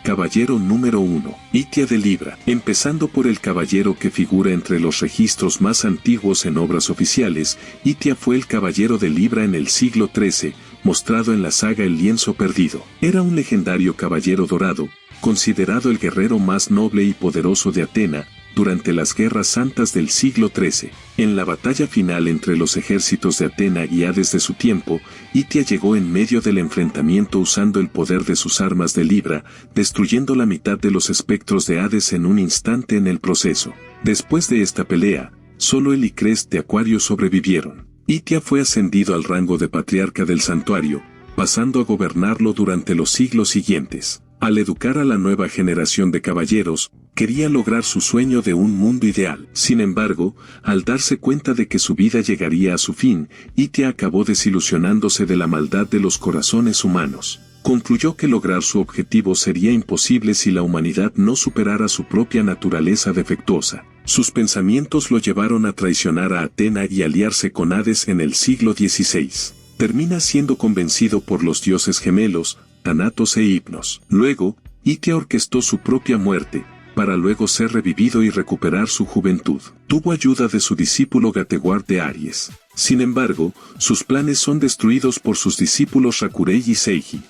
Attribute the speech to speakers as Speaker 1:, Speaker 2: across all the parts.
Speaker 1: Caballero número 1. Itia de Libra. Empezando por el caballero que figura entre los registros más antiguos en obras oficiales, Itia fue el caballero de Libra en el siglo XIII, mostrado en la saga El lienzo perdido. Era un legendario caballero dorado, considerado el guerrero más noble y poderoso de Atena, durante las guerras santas del siglo XIII. En la batalla final entre los ejércitos de Atena y Hades de su tiempo, Itia llegó en medio del enfrentamiento usando el poder de sus armas de Libra, destruyendo la mitad de los espectros de Hades en un instante en el proceso. Después de esta pelea, solo él y Crest de Acuario sobrevivieron. Itia fue ascendido al rango de patriarca del santuario, pasando a gobernarlo durante los siglos siguientes. Al educar a la nueva generación de caballeros, quería lograr su sueño de un mundo ideal. Sin embargo, al darse cuenta de que su vida llegaría a su fin, Itia acabó desilusionándose de la maldad de los corazones humanos. Concluyó que lograr su objetivo sería imposible si la humanidad no superara su propia naturaleza defectuosa. Sus pensamientos lo llevaron a traicionar a Atena y aliarse con Hades en el siglo XVI. Termina siendo convencido por los dioses gemelos, Thanatos e Hipnos. Luego, Itia orquestó su propia muerte, para luego ser revivido y recuperar su juventud. Tuvo ayuda de su discípulo Gateward de Aries. Sin embargo, sus planes son destruidos por sus discípulos Rakurei y Seiji.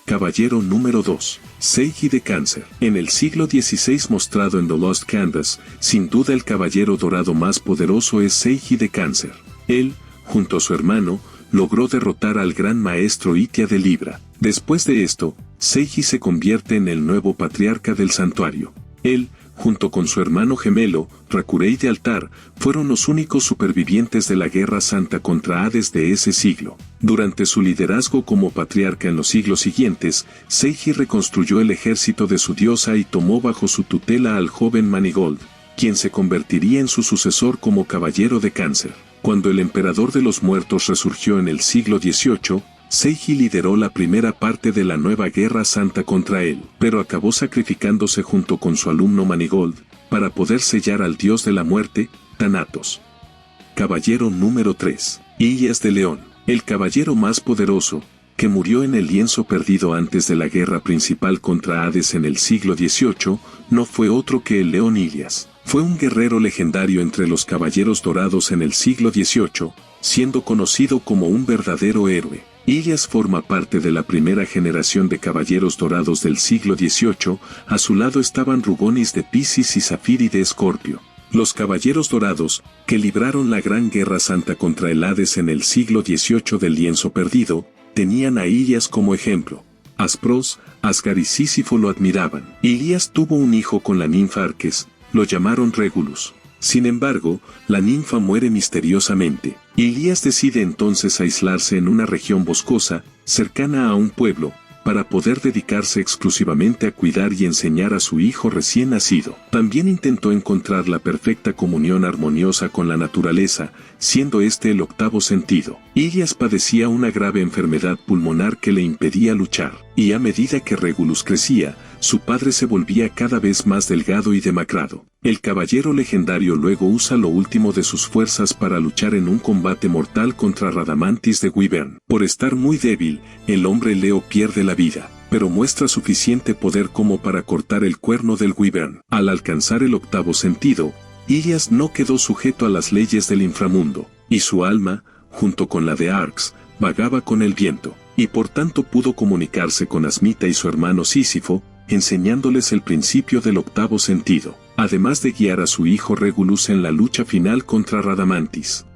Speaker 1: Caballero número 2. Seiji de Cáncer. En el siglo XVI mostrado en The Lost Canvas, sin duda el caballero dorado más poderoso es Seiji de Cáncer. Él, junto a su hermano, logró derrotar al gran maestro Itia de Libra. Después de esto, Seiji se convierte en el nuevo patriarca del santuario. Él, junto con su hermano gemelo, Rakurei de Altar, fueron los únicos supervivientes de la Guerra Santa contra Hades de ese siglo. Durante su liderazgo como patriarca en los siglos siguientes, Seiji reconstruyó el ejército de su diosa y tomó bajo su tutela al joven Manigold, quien se convertiría en su sucesor como caballero de Cáncer. Cuando el emperador de los muertos resurgió en el siglo XVIII, Seiji lideró la primera parte de la nueva Guerra Santa contra él, pero acabó sacrificándose junto con su alumno Manigold, para poder sellar al dios de la muerte, Thanatos. Caballero número 3. Ilias de León. El caballero más poderoso, que murió en el lienzo perdido antes de la guerra principal contra Hades en el siglo XVIII, no fue otro que el león Ilias. Fue un guerrero legendario entre los caballeros dorados en el siglo XVIII, siendo conocido como un verdadero héroe. Ilias forma parte de la primera generación de caballeros dorados del siglo XVIII, a su lado estaban Rugonis de Piscis y Zafiri de Escorpio. Los caballeros dorados, que libraron la gran guerra santa contra el Hades en el siglo XVIII del lienzo perdido, tenían a Ilias como ejemplo. Aspros, Asgar y Sísifo lo admiraban. Ilias tuvo un hijo con la ninfa Arques, lo llamaron Regulus. Sin embargo, la ninfa muere misteriosamente. Ilias decide entonces aislarse en una región boscosa, cercana a un pueblo, para poder dedicarse exclusivamente a cuidar y enseñar a su hijo recién nacido. También intentó encontrar la perfecta comunión armoniosa con la naturaleza, siendo este el octavo sentido. Ilias padecía una grave enfermedad pulmonar que le impedía luchar, y a medida que Regulus crecía, su padre se volvía cada vez más delgado y demacrado. El caballero legendario luego usa lo último de sus fuerzas para luchar en un combate mortal contra Radamantis de Wyvern. Por estar muy débil, el hombre Leo pierde la vida, pero muestra suficiente poder como para cortar el cuerno del Wyvern. Al alcanzar el octavo sentido, Ilias no quedó sujeto a las leyes del inframundo, y su alma, junto con la de Arx, vagaba con el viento, y por tanto pudo comunicarse con Asmita y su hermano Sísifo, enseñándoles el principio del octavo sentido, además de guiar a su hijo Regulus en la lucha final contra Radamantis.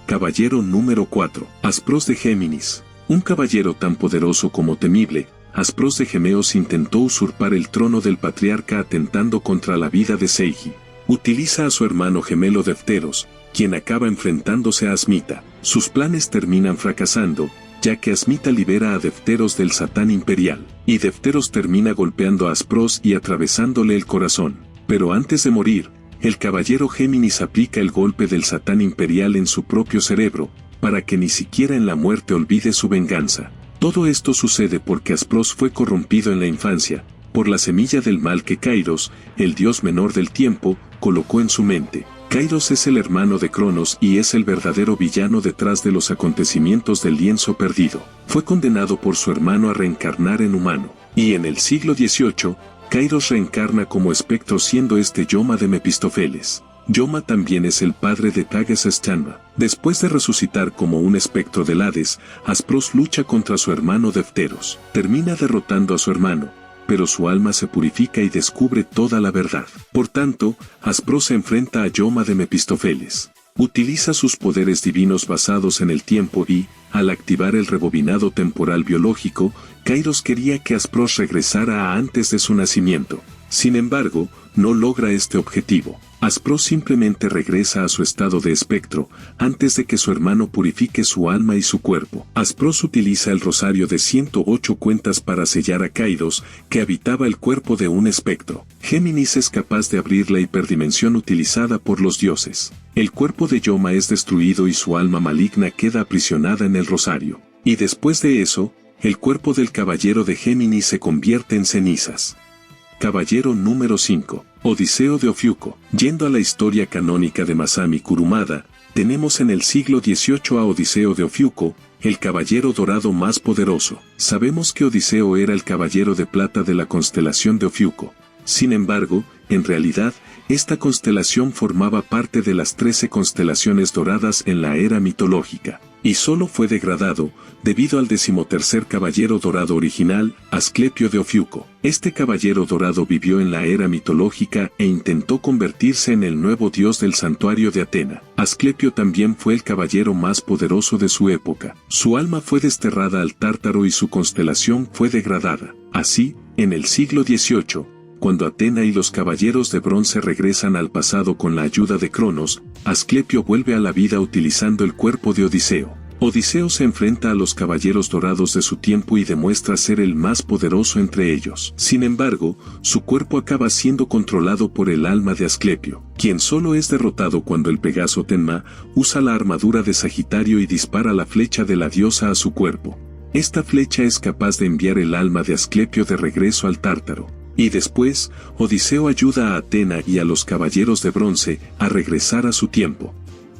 Speaker 1: Caballero número 4. Aspros de Géminis. Un caballero tan poderoso como temible, Aspros de Gemeos intentó usurpar el trono del patriarca atentando contra la vida de Seiji. Utiliza a su hermano gemelo Defteros, quien acaba enfrentándose a Asmita. Sus planes terminan fracasando, ya que Asmita libera a Defteros del Satán Imperial, y Defteros termina golpeando a Aspros y atravesándole el corazón. Pero antes de morir, el caballero Géminis aplica el golpe del Satán Imperial en su propio cerebro, para que ni siquiera en la muerte olvide su venganza. Todo esto sucede porque Aspros fue corrompido en la infancia, por la semilla del mal que Kairos, el dios menor del tiempo, colocó en su mente. Kairos es el hermano de Cronos y es el verdadero villano detrás de los acontecimientos del lienzo perdido. Fue condenado por su hermano a reencarnar en humano. Y en el siglo XVIII, Kairos reencarna como espectro siendo este Yoma de Mephistófeles. Yoma también es el padre de Tages Stanma. Después de resucitar como un espectro del Hades, Aspros lucha contra su hermano Defteros. Termina derrotando a su hermano, pero su alma se purifica y descubre toda la verdad. Por tanto, Aspros se enfrenta a Yoma de Mephistófeles. Utiliza sus poderes divinos basados en el tiempo y, al activar el rebobinado temporal biológico, Kairos quería que Aspros regresara a antes de su nacimiento. Sin embargo, no logra este objetivo. Aspros simplemente regresa a su estado de espectro, antes de que su hermano purifique su alma y su cuerpo. Aspros utiliza el rosario de 108 cuentas para sellar a Kairos, que habitaba el cuerpo de un espectro. Géminis es capaz de abrir la hiperdimensión utilizada por los dioses. El cuerpo de Yoma es destruido y su alma maligna queda aprisionada en el rosario. Y después de eso, el cuerpo del caballero de Géminis se convierte en cenizas. Caballero número 5. Odiseo de Ofiuco. Yendo a la historia canónica de Masami Kurumada, tenemos en el siglo XVIII a Odiseo de Ofiuco, el caballero dorado más poderoso. Sabemos que Odiseo era el caballero de plata de la constelación de Ofiuco. Sin embargo, en realidad, esta constelación formaba parte de las 13 constelaciones doradas en la era mitológica, y solo fue degradado debido al 13º caballero dorado original, Asclepio de Ofiuco. Este caballero dorado vivió en la era mitológica e intentó convertirse en el nuevo dios del santuario de Atena. Asclepio también fue el caballero más poderoso de su época. Su alma fue desterrada al Tártaro y su constelación fue degradada. Así, en el siglo XVIII, cuando Atena y los caballeros de bronce regresan al pasado con la ayuda de Cronos, Asclepio vuelve a la vida utilizando el cuerpo de Odiseo. Odiseo se enfrenta a los caballeros dorados de su tiempo y demuestra ser el más poderoso entre ellos. Sin embargo, su cuerpo acaba siendo controlado por el alma de Asclepio, quien solo es derrotado cuando el Pegaso Tenma usa la armadura de Sagitario y dispara la flecha de la diosa a su cuerpo. Esta flecha es capaz de enviar el alma de Asclepio de regreso al Tártaro. Y después, Odiseo ayuda a Atena y a los caballeros de bronce a regresar a su tiempo.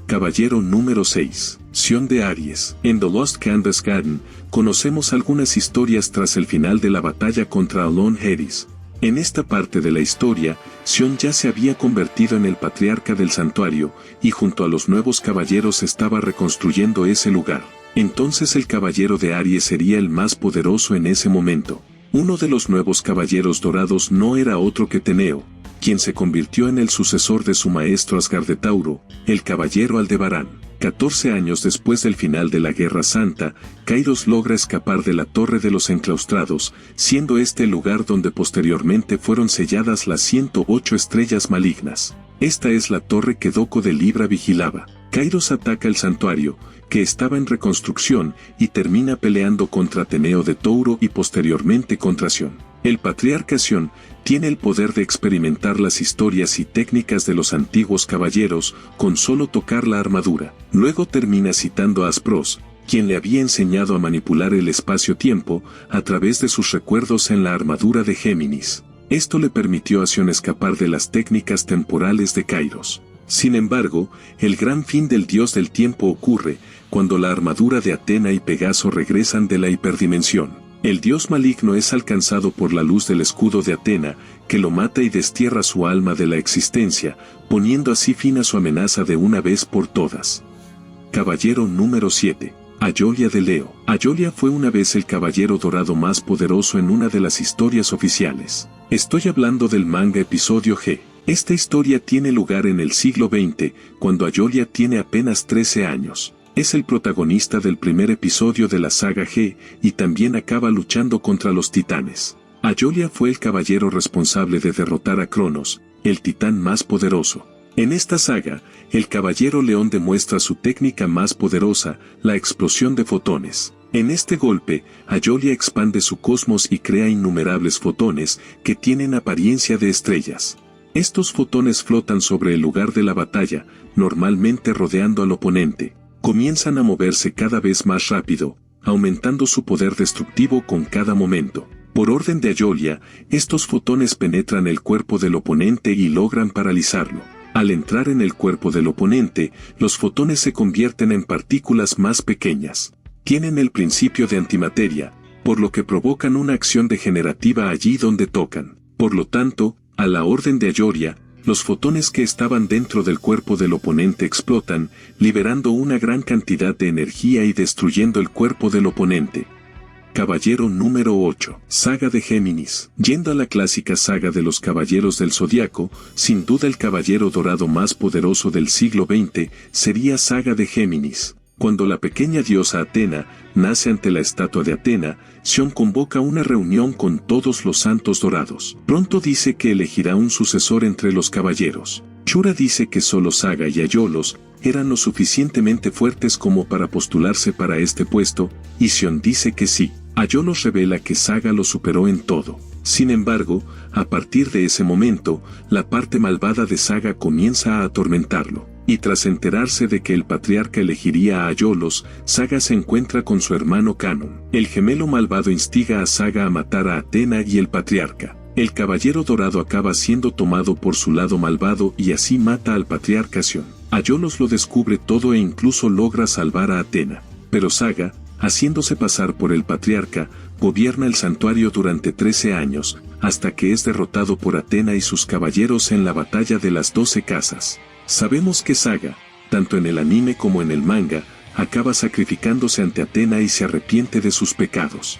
Speaker 1: Caballero número 6. Sion de Aries. En The Lost Canvas Garden, conocemos algunas historias tras el final de la batalla contra Alon Heris. En esta parte de la historia, Sion ya se había convertido en el patriarca del santuario, y junto a los nuevos caballeros estaba reconstruyendo ese lugar. Entonces el caballero de Aries sería el más poderoso en ese momento. Uno de los nuevos caballeros dorados no era otro que Teneo, quien se convirtió en el sucesor de su maestro Asgardetauro, el caballero Aldebarán. 14 años después del final de la Guerra Santa, Kairos logra escapar de la Torre de los Enclaustrados, siendo este el lugar donde posteriormente fueron selladas las 108 estrellas malignas. Esta es la torre que Doko de Libra vigilaba. Kairos ataca el santuario, que estaba en reconstrucción, y termina peleando contra Teneo de Touro y posteriormente contra Sion. El patriarca Sion tiene el poder de experimentar las historias y técnicas de los antiguos caballeros con solo tocar la armadura. Luego termina citando a Aspros, quien le había enseñado a manipular el espacio-tiempo a través de sus recuerdos en la armadura de Géminis. Esto le permitió a Sion escapar de las técnicas temporales de Kairos. Sin embargo, el gran fin del dios del tiempo ocurre cuando la armadura de Atena y Pegaso regresan de la hiperdimensión. El dios maligno es alcanzado por la luz del escudo de Atena, que lo mata y destierra su alma de la existencia, poniendo así fin a su amenaza de una vez por todas. Caballero número 7. Ayolia de Leo. Ayolia fue una vez el caballero dorado más poderoso en una de las historias oficiales. Estoy hablando del manga episodio G. Esta historia tiene lugar en el siglo XX, cuando Ayolia tiene apenas 13 años. Es el protagonista del primer episodio de la saga G, y también acaba luchando contra los titanes. Ayolia fue el caballero responsable de derrotar a Cronos, el titán más poderoso. En esta saga, el caballero león demuestra su técnica más poderosa, la explosión de fotones. En este golpe, Ayolia expande su cosmos y crea innumerables fotones que tienen apariencia de estrellas. Estos fotones flotan sobre el lugar de la batalla, normalmente rodeando al oponente. Comienzan a moverse cada vez más rápido, aumentando su poder destructivo con cada momento. Por orden de Ayolia, estos fotones penetran el cuerpo del oponente y logran paralizarlo. Al entrar en el cuerpo del oponente, los fotones se convierten en partículas más pequeñas. Tienen el principio de antimateria, por lo que provocan una acción degenerativa allí donde tocan. Por lo tanto, a la orden de Ayoria, los fotones que estaban dentro del cuerpo del oponente explotan, liberando una gran cantidad de energía y destruyendo el cuerpo del oponente. Caballero número 8. Saga de Géminis. Yendo a la clásica saga de los Caballeros del Zodiaco, sin duda el caballero dorado más poderoso del siglo XX sería Saga de Géminis. Cuando la pequeña diosa Atena nace ante la estatua de Atena, Sion convoca una reunión con todos los santos dorados. Pronto dice que elegirá un sucesor entre los caballeros. Shura dice que solo Saga y Aiolos eran lo suficientemente fuertes como para postularse para este puesto, y Sion dice que sí. Aiolos revela que Saga lo superó en todo. Sin embargo, a partir de ese momento, la parte malvada de Saga comienza a atormentarlo. Y tras enterarse de que el patriarca elegiría a Aiolos, Saga se encuentra con su hermano Canon. El gemelo malvado instiga a Saga a matar a Atena y el patriarca. El caballero dorado acaba siendo tomado por su lado malvado y así mata al patriarca Sion. Aiolos lo descubre todo e incluso logra salvar a Atena. Pero Saga, haciéndose pasar por el patriarca, gobierna el santuario durante 13 años, hasta que es derrotado por Atena y sus caballeros en la batalla de las 12 casas. Sabemos que Saga, tanto en el anime como en el manga, acaba sacrificándose ante Atena y se arrepiente de sus pecados.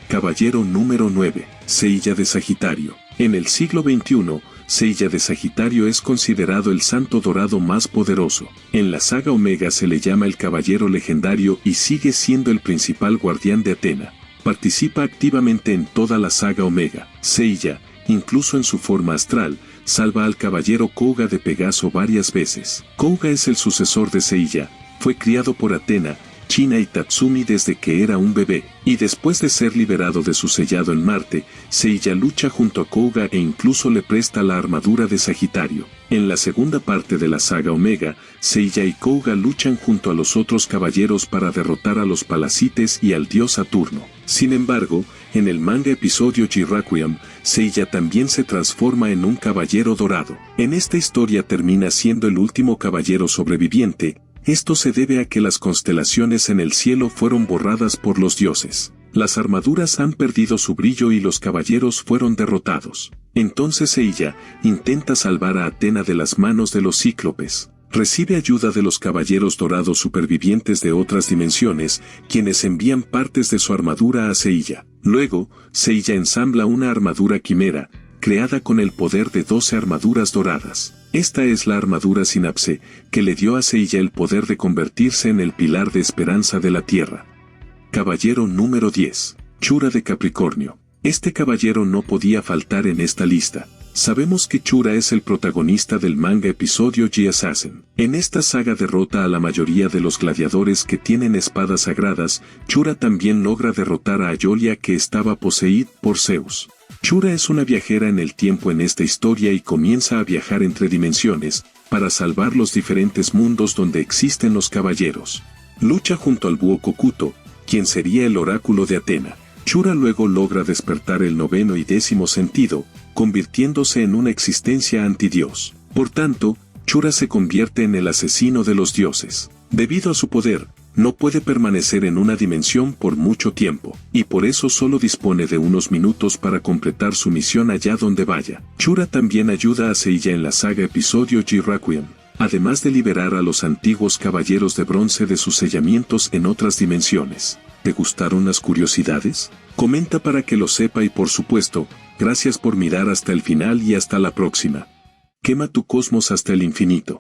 Speaker 1: Caballero número 9. Seiya de Sagitario. En el siglo XXI, Seiya de Sagitario es considerado el santo dorado más poderoso. En la saga Omega se le llama el caballero legendario y sigue siendo el principal guardián de Atena. Participa activamente en toda la saga Omega. Seiya, incluso en su forma astral, salva al caballero Kouga de Pegaso varias veces. Kouga es el sucesor de Seiya, fue criado por Atena, China y Tatsumi desde que era un bebé, y después de ser liberado de su sellado en Marte, Seiya lucha junto a Kouga e incluso le presta la armadura de Sagitario. En la segunda parte de la saga Omega, Seiya y Kouga luchan junto a los otros caballeros para derrotar a los Palacites y al dios Saturno. Sin embargo, en el manga episodio G-Requiem, Seiya también se transforma en un caballero dorado. En esta historia termina siendo el último caballero sobreviviente. Esto se debe a que las constelaciones en el cielo fueron borradas por los dioses. Las armaduras han perdido su brillo y los caballeros fueron derrotados. Entonces Seiya intenta salvar a Atena de las manos de los cíclopes. Recibe ayuda de los caballeros dorados supervivientes de otras dimensiones, quienes envían partes de su armadura a Seiya. Luego, Seiya ensambla una armadura quimera, creada con el poder de 12 armaduras doradas. Esta es la armadura Sinapse, que le dio a Seiya el poder de convertirse en el pilar de esperanza de la Tierra. Caballero número 10. Shura de Capricornio. Este caballero no podía faltar en esta lista. Sabemos que Shura es el protagonista del manga episodio G-Assassin. En esta saga derrota a la mayoría de los gladiadores que tienen espadas sagradas. Shura también logra derrotar a Ayolia, que estaba poseída por Zeus. Shura es una viajera en el tiempo en esta historia y comienza a viajar entre dimensiones, para salvar los diferentes mundos donde existen los caballeros. Lucha junto al búho Kokuto, quien sería el oráculo de Atena. Shura luego logra despertar el 9º y 10º sentido, convirtiéndose en una existencia antidios. Por tanto, Shura se convierte en el asesino de los dioses. Debido a su poder, no puede permanecer en una dimensión por mucho tiempo, y por eso solo dispone de unos minutos para completar su misión allá donde vaya. Shura también ayuda a Seiya en la saga episodio G-Requiem, además de liberar a los antiguos caballeros de bronce de sus sellamientos en otras dimensiones. ¿Te gustaron las curiosidades? Comenta para que lo sepa y por supuesto, gracias por mirar hasta el final y hasta la próxima. Quema tu cosmos hasta el infinito.